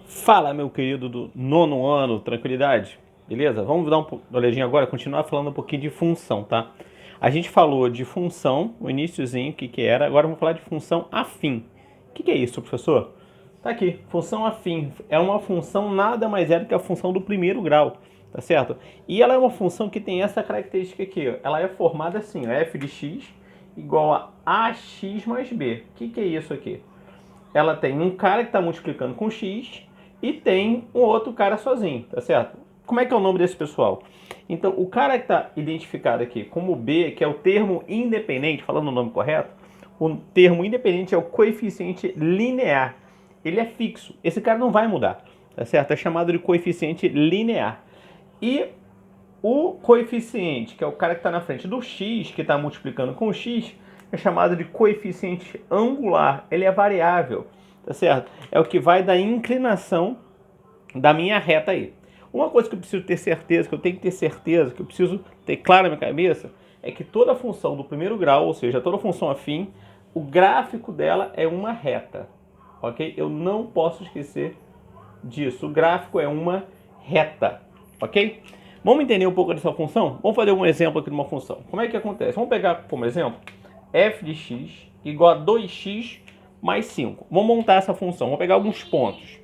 Fala, meu querido do nono ano, tranquilidade? Beleza? Vamos dar uma olhadinha agora, continuar falando um pouquinho de função, tá? A gente falou de função, o iniciozinho, o que que era, agora vamos falar de função afim. O que que é isso, professor? Tá aqui, função afim. É uma função nada mais é do que a função do primeiro grau, tá certo? E ela é uma função que tem essa característica aqui, ó. Ela é formada assim, ó, f de x igual a ax mais b. O que que é isso aqui? Ela tem um cara que está multiplicando com x e tem um outro cara sozinho, tá certo? Como é que é o nome desse pessoal? Então, o cara que está identificado aqui como B, que é o termo independente, falando o nome correto, o termo independente é o coeficiente linear. Ele é fixo. Esse cara não vai mudar, tá certo? É chamado de coeficiente linear. E o coeficiente, que é o cara que está na frente do x, que está multiplicando com o x, é chamado de coeficiente angular. Ele é variável, tá certo? É o que vai da inclinação da minha reta aí. Uma coisa que eu preciso ter certeza, que eu tenho que ter certeza, que eu preciso ter claro na minha cabeça, é que toda função do primeiro grau, ou seja, toda função afim, o gráfico dela é uma reta, ok? Eu não posso esquecer disso. O gráfico é uma reta, ok? Vamos entender um pouco dessa função? Vamos fazer um exemplo aqui de uma função. Como é que acontece? Vamos pegar como exemplo f de x igual a 2x mais 5. Vamos montar essa função. Vamos pegar alguns pontos.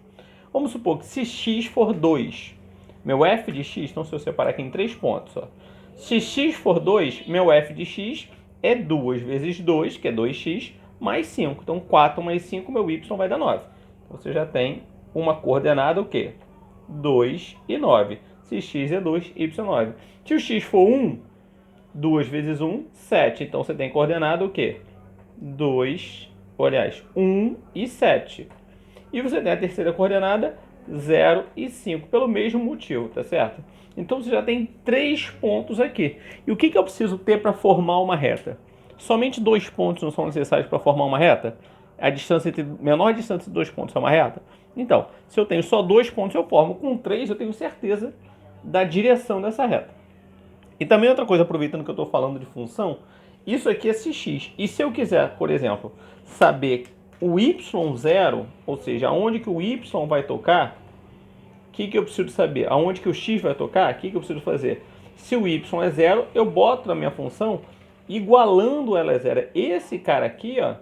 Vamos supor que se x for 2, meu f de x, então se eu separar aqui em 3 pontos, ó. Se x for 2, meu f de x é 2 vezes 2, que é 2x, mais 5. Então 4 mais 5, meu y vai dar 9. Então você já tem uma coordenada o quê? 2 e 9. Se x é 2, y é 9. Se o x for 1, 2 vezes 1, 7. Então você tem coordenada o quê? 2, aliás, 1 e 7. E você tem a terceira coordenada, 0 e 5, pelo mesmo motivo, tá certo? Então você já tem 3 pontos aqui. E o que eu preciso ter para formar uma reta? Somente 2 pontos não são necessários para formar uma reta? A distância entre menor distância de 2 pontos é uma reta? Então, se eu tenho só 2 pontos, eu formo. Com 3, eu tenho certeza da direção dessa reta. E também outra coisa, aproveitando que eu estou falando de função, isso aqui é x. E se eu quiser, por exemplo, saber o y0, ou seja, aonde que o y vai tocar, o que eu preciso saber? Aonde que o x vai tocar, o que eu preciso fazer? Se o y é 0, eu boto na minha função igualando ela a 0. Esse cara aqui, ó,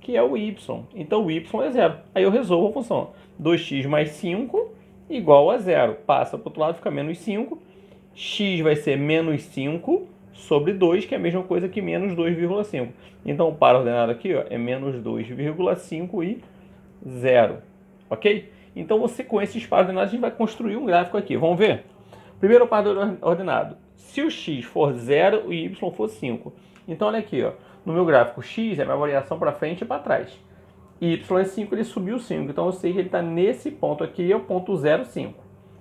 que é o y. Então o y é 0. Aí eu resolvo a função. 2x mais 5 igual a 0. Passa para o outro lado, fica menos 5. X vai ser menos 5 sobre 2, que é a mesma coisa que menos 2,5. Então o par ordenado aqui, ó, é menos 2,5 e 0. Ok? Então você, com esses pares ordenados, a gente vai construir um gráfico aqui. Vamos ver? Primeiro par ordenado. Se o x for 0 e o y for 5. Então olha aqui, ó, no meu gráfico, x é a minha variação para frente e para trás. Y é 5, ele subiu 5. Então eu sei que ele está nesse ponto aqui, é o ponto 0, 5.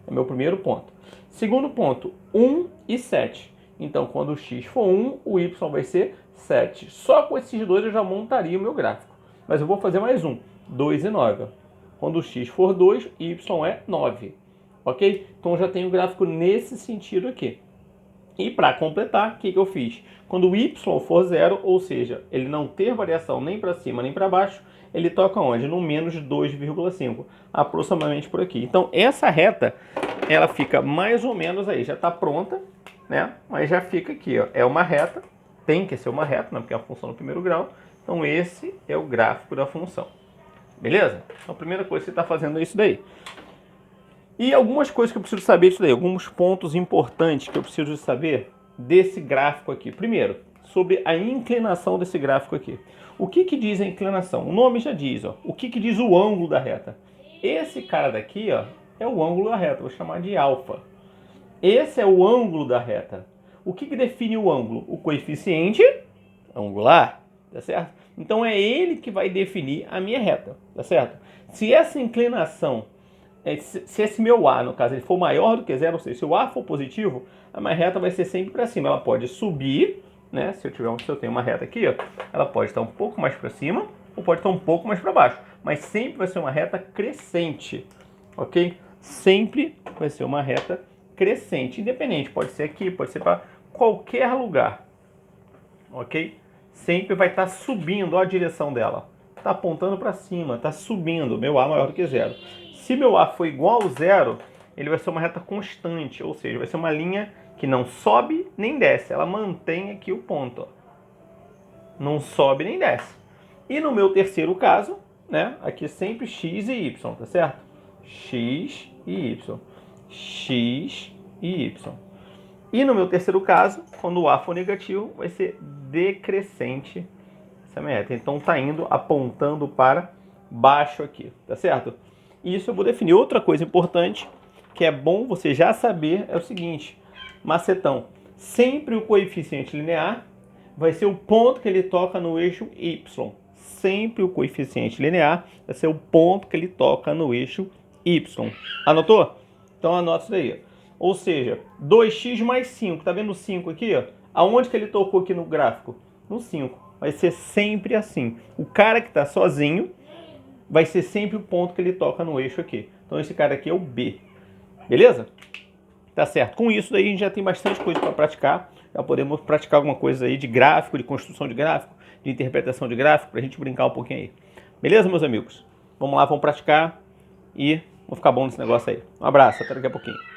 É meu primeiro ponto. Segundo ponto, 1 e 7. Então quando o x for 1, o y vai ser 7. Só com esses dois eu já montaria o meu gráfico. Mas eu vou fazer mais um, 2 e 9. Quando o x for 2, y é 9. Ok? Então eu já tenho o gráfico nesse sentido aqui. E para completar, o que eu fiz? Quando o y for 0, ou seja, ele não ter variação nem para cima nem para baixo, ele toca onde? No menos 2,5, aproximadamente por aqui. Então essa reta, ela fica mais ou menos aí, já está pronta, né? Mas já fica aqui, ó. É uma reta, tem que ser uma reta, né? Porque é a função do primeiro grau. Então esse é o gráfico da função. Beleza? Então a primeira coisa que você está fazendo é isso daí. E algumas coisas que eu preciso saber disso daí, alguns pontos importantes que eu preciso saber desse gráfico aqui. Primeiro, sobre a inclinação desse gráfico aqui. O que diz a inclinação? O nome já diz, ó. O que diz o ângulo da reta? Esse cara daqui, ó, é o ângulo da reta, vou chamar de alfa. Esse é o ângulo da reta. O que define o ângulo? O coeficiente angular, tá certo? Então é ele que vai definir a minha reta, tá certo? Se essa inclinação, se esse meu A, no caso, ele for maior do que zero, ou seja, se o A for positivo, a minha reta vai ser sempre para cima. Ela pode subir, né? Se eu tenho uma reta aqui, ó, ela pode estar um pouco mais para cima ou pode estar um pouco mais para baixo, mas sempre vai ser uma reta crescente, ok? Sempre vai ser uma reta crescente, independente, pode ser aqui, pode ser para qualquer lugar, ok? Sempre vai estar subindo, ó, a direção dela. Está apontando para cima, está subindo, meu A maior do que zero. Se meu A for igual ao zero, ele vai ser uma reta constante, ou seja, vai ser uma linha que não sobe nem desce, ela mantém aqui o ponto, ó. Não sobe nem desce. E no meu terceiro caso, né, aqui é sempre x e y, tá certo? X e y. X e y. E no meu terceiro caso, quando o A for negativo, vai ser decrescente essa minha reta. Então tá indo apontando para baixo aqui, tá certo? E isso eu vou definir. Outra coisa importante, que é bom você já saber, é o seguinte, macetão, sempre o coeficiente linear vai ser o ponto que ele toca no eixo y. Sempre o coeficiente linear vai ser o ponto que ele toca no eixo y. Anotou? Então anota isso daí. Ou seja, 2x mais 5. Tá vendo o 5 aqui? Ó? Aonde que ele tocou aqui no gráfico? No 5. Vai ser sempre assim. O cara que está sozinho vai ser sempre o ponto que ele toca no eixo aqui. Então esse cara aqui é o B. Beleza? Tá certo. Com isso daí a gente já tem bastante coisa para praticar. Já podemos praticar alguma coisa aí de gráfico, de construção de gráfico, de interpretação de gráfico, para a gente brincar um pouquinho aí. Beleza, meus amigos? Vamos lá, vamos praticar e vamos ficar bom nesse negócio aí. Um abraço, até daqui a pouquinho.